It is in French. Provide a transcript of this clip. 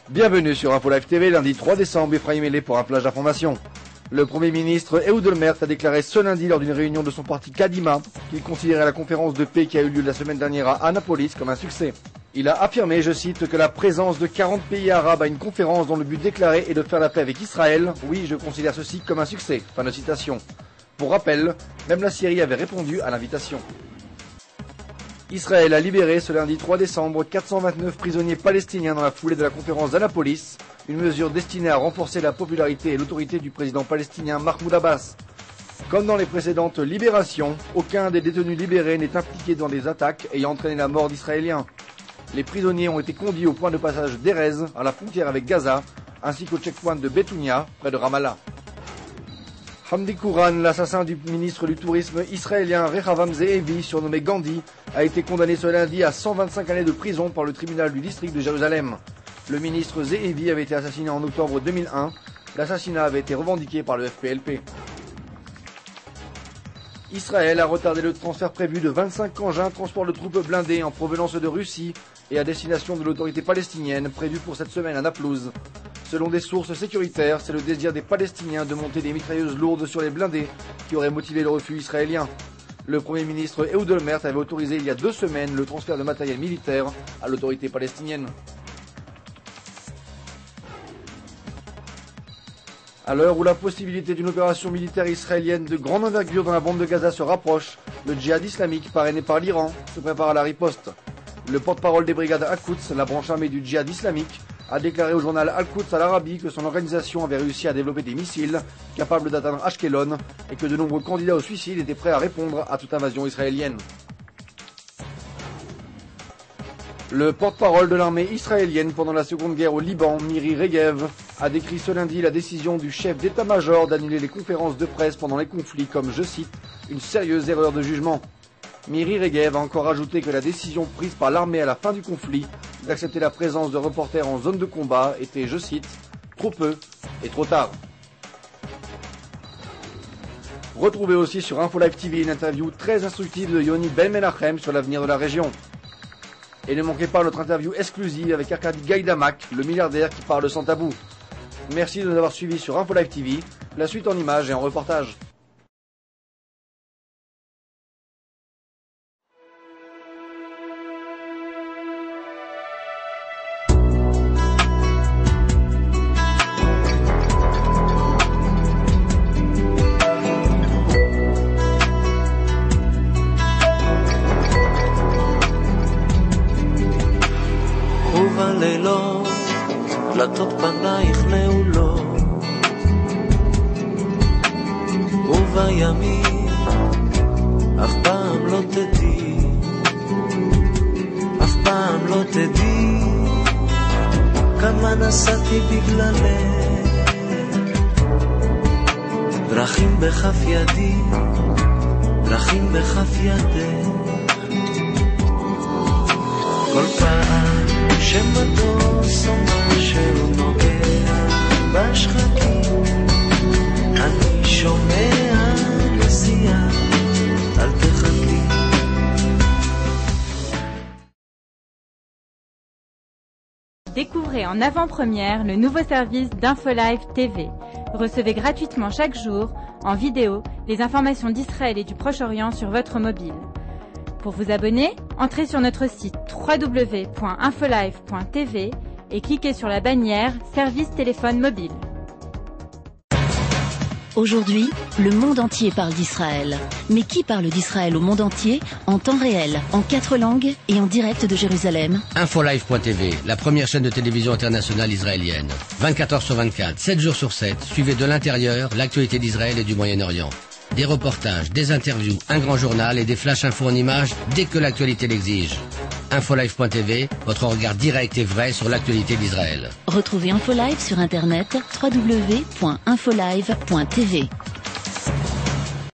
Bienvenue sur Info Live TV, lundi 3 décembre, Ephraim Elé pour un flash d'information. Le Premier ministre Ehud Olmert a déclaré ce lundi lors d'une réunion de son parti Kadima qu'il considérait la conférence de paix qui a eu lieu la semaine dernière à Annapolis comme un succès. Il a affirmé, je cite, que la présence de 40 pays arabes à une conférence dont le but déclaré est de faire la paix avec Israël, oui, je considère ceci comme un succès. Fin de citation. Pour rappel, même la Syrie avait répondu à l'invitation. Israël a libéré ce lundi 3 décembre 429 prisonniers palestiniens dans la foulée de la conférence d'Annapolis, une mesure destinée à renforcer la popularité et l'autorité du président palestinien Mahmoud Abbas. Comme dans les précédentes libérations, aucun des détenus libérés n'est impliqué dans des attaques ayant entraîné la mort d'Israéliens. Les prisonniers ont été conduits au point de passage d'Erez, à la frontière avec Gaza, ainsi qu'au checkpoint de Betounia, près de Ramallah. Hamdi Kouran, l'assassin du ministre du Tourisme israélien Rehavam Ze'evi, surnommé Gandhi, a été condamné ce lundi à 125 années de prison par le tribunal du district de Jérusalem. Le ministre Ze'evi avait été assassiné en octobre 2001. L'assassinat avait été revendiqué par le FPLP. Israël a retardé le transfert prévu de 25 engins transport de troupes blindées en provenance de Russie et à destination de l'autorité palestinienne prévu pour cette semaine à Naplouse. Selon des sources sécuritaires, c'est le désir des Palestiniens de monter des mitrailleuses lourdes sur les blindés qui aurait motivé le refus israélien. Le Premier ministre Ehud Olmert avait autorisé il y a 2 semaines le transfert de matériel militaire à l'autorité palestinienne. À l'heure où la possibilité d'une opération militaire israélienne de grande envergure dans la bande de Gaza se rapproche, le djihad islamique parrainé par l'Iran se prépare à la riposte. Le porte-parole des brigades Al-Quds, la branche armée du djihad islamique, a déclaré au journal Al-Quds Al-Arabi que son organisation avait réussi à développer des missiles capables d'atteindre Ashkelon et que de nombreux candidats au suicide étaient prêts à répondre à toute invasion israélienne. Le porte-parole de l'armée israélienne pendant la Seconde Guerre au Liban, Miri Regev, a décrit ce lundi la décision du chef d'état-major d'annuler les conférences de presse pendant les conflits comme, je cite, une sérieuse erreur de jugement. Miri Regev a encore ajouté que la décision prise par l'armée à la fin du conflit d'accepter la présence de reporters en zone de combat était, je cite, trop peu et trop tard. Retrouvez aussi sur Info Live TV une interview très instructive de Yoni Ben Menachem sur l'avenir de la région. Et ne manquez pas notre interview exclusive avec Arkady Gaïdamak, le milliardaire qui parle sans tabou. Merci de nous avoir suivis sur Info Live TV, la suite en images et en reportage. ובלילות דלתות פנייך נעולות ובימים אף פעם לא תדעי אף פעם לא תדעי כמה נסעתי בגללך דרכים בכף ידי דרכים בכף ידך כל פעם שמטוס או משהו נוגע בשחקים אני שומע נסיעה אל תחכי Découvrez en avant-première le nouveau service d'InfoLive TV. Recevez gratuitement chaque jour, en vidéo, les informations d'Israël et du Proche-Orient sur votre mobile. Pour vous abonner, entrez sur notre site www.infolive.tv et cliquez sur la bannière Service téléphone mobile. Aujourd'hui, le monde entier parle d'Israël. Mais qui parle d'Israël au monde entier, en temps réel, en 4 langues et en direct de Jérusalem? Infolive.tv, la première chaîne de télévision internationale israélienne. 24 heures sur 24, 7 jours sur 7, suivez de l'intérieur l'actualité d'Israël et du Moyen-Orient. Des reportages, des interviews, un grand journal et des flash infos en images dès que l'actualité l'exige. Infolive.tv, votre regard direct et vrai sur l'actualité d'Israël. Retrouvez InfoLive sur internet www.infolive.tv.